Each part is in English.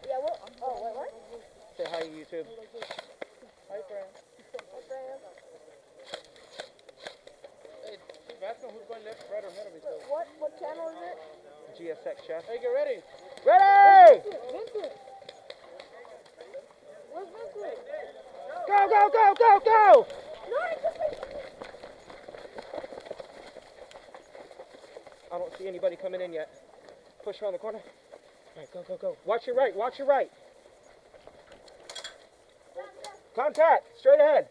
Yeah, what? Oh, what? Say hi, YouTube. Hi, friend. Hi, friend. Hey, keep asking who's going left, right, or middle. So what channel is it? Gsx Chef. Hey, get ready. Ready! Vincent. Where's Vincent? Go, go, go, go, go! No, I just... I don't see anybody coming in yet. Push around the corner. All right, go, go, go. Watch your right, watch your right. Contact, straight ahead.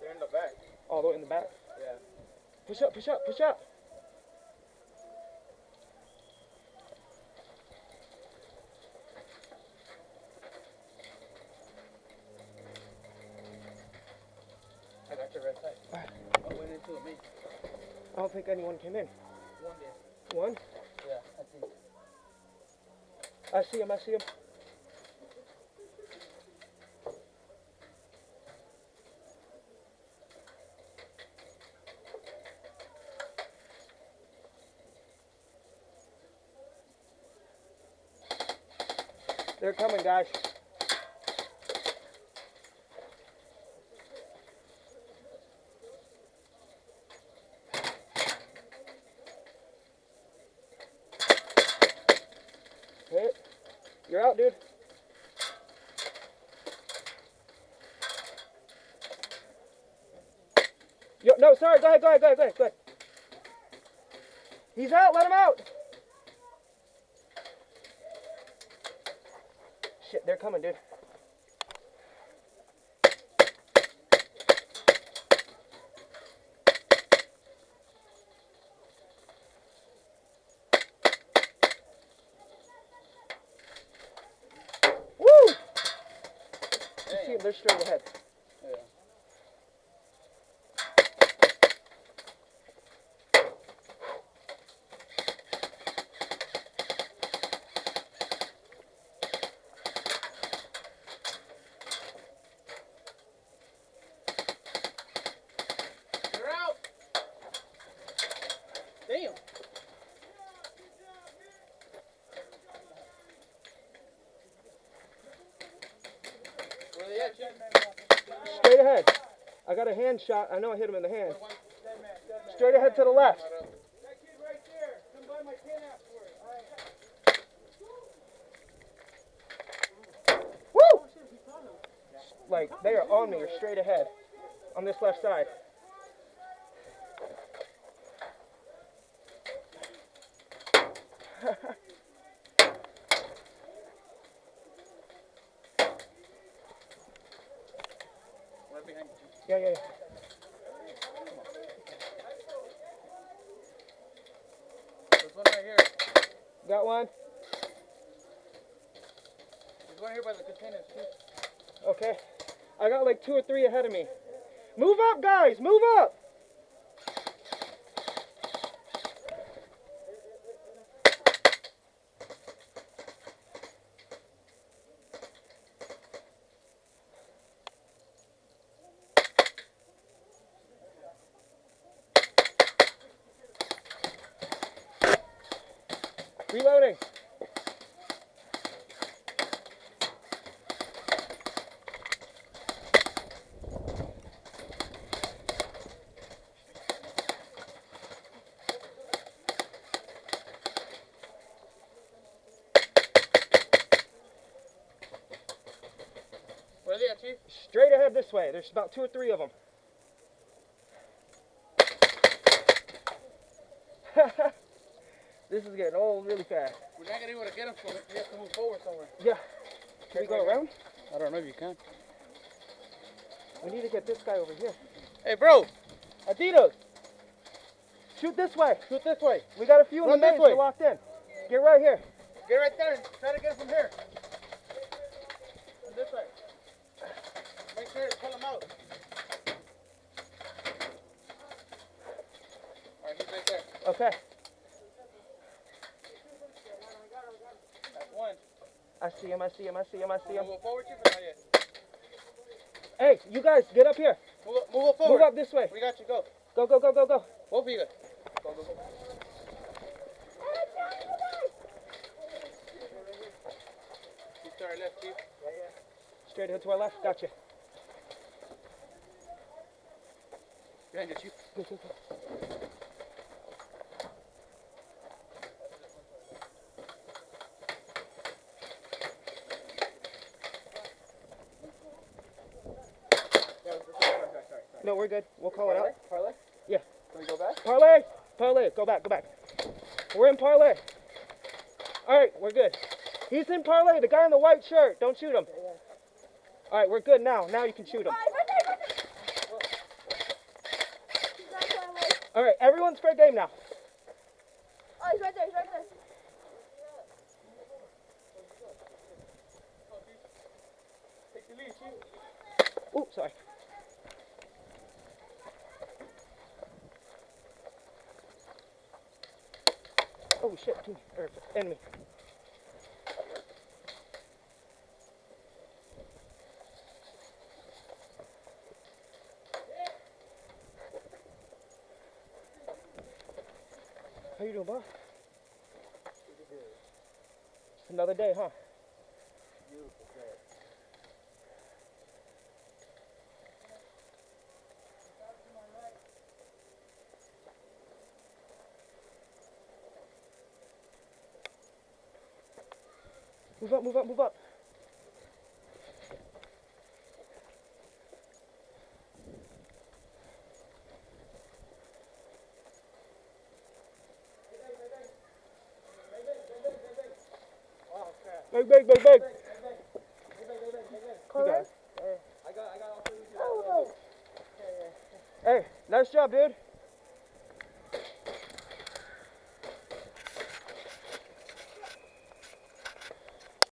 They're in the back. All the way in the back. Yeah. Push up, push up, push up. I got your red side. I went into a meet. I don't think anyone came in. One day. One? Yeah, I think. I see him, I see him. They're coming, guys. Hit. You're out, dude. Yo, no, sorry. Go ahead, go ahead, go ahead, go ahead, go ahead. He's out. Let him out. Shit, they're coming, dude. Woo! You see them, they're straight ahead. Yeah. You're out. Damn. Where they at, Chief? Straight ahead. I got a hand shot. I know I hit him in the hand. Straight ahead to the left. That kid right there. Come by my tent afterwards. Woo! Like, they are on me or straight ahead. On this left side. Right behind you. Yeah, yeah, yeah. There's one right here. Got one? There's one here by the containers, too. Okay. I got like 2 or 3 ahead of me. Move up, guys! Move up! Reloading. Where are they at, Chief? Straight ahead this way. There's about 2 or 3 of them. This is getting old really fast. We're not going to be able to get them, so we have to move forward somewhere. Yeah. Can we go around? I don't know if you can. We need to get this guy over here. Hey, bro. Adidas! Shoot this way. Shoot this way. We got a few in Run the this maze. way. We're locked in. Get right here. Get right there and try to get it from here. Run this way. Make sure to pull them out. Okay. That's one. I see him. I see him. I see him. I see him. Move forward, Chief, or not yet? Hey, you guys, get up here. Move forward. Move up this way. We got you. Go. Go, go, go, go, go. Both of you guys. Go. Keep to our left, Chief. Straight ahead to our left. Gotcha. Behind you, Chief. Go, go, go. Sorry. No, we're good. We'll call it out. Parlay? Yeah. Can we go back? Parlay. Parlay. Go back. Go back. We're in parlay. All right, we're good. He's in parlay. The guy in the white shirt. Don't shoot him. All right, we're good now. Now you can shoot him. All right, everyone's fair game now. Oh, he's right there. He's right there. Take the lead, Chief. Oh, sorry. Oh shit, team or enemy. How you doing, boss? Another day, huh? Beautiful day. Move up, move up, move up. Big, big, big, big. You got it. I got all three. Oh, Hey, nice job, dude.